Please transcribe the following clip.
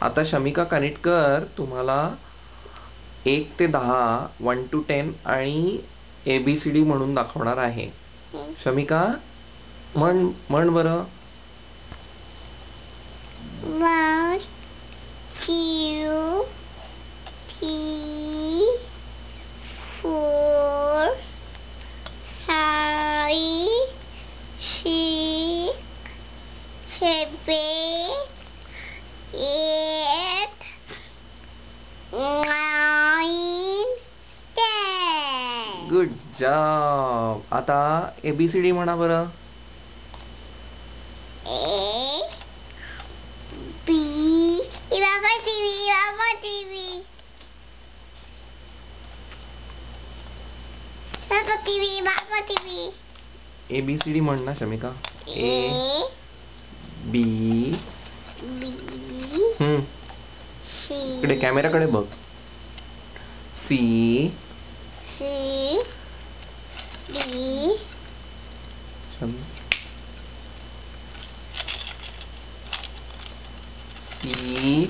आता शमिका कानिटकर तुम्हाला 1 ते 10 1 to 10 आणि ABCD म्हणून दाखवणार आहे. शमिका म्हण बरं. 1 2 3 4 5 6 7 8 9 10. Good job. आता ABCD म्हणा बरं. A B बाबा टीव्ही बाबा टीव्ही ABCD म्हण ना शमिका. A B B इकडे कॅमेराकडे बघ. C C D E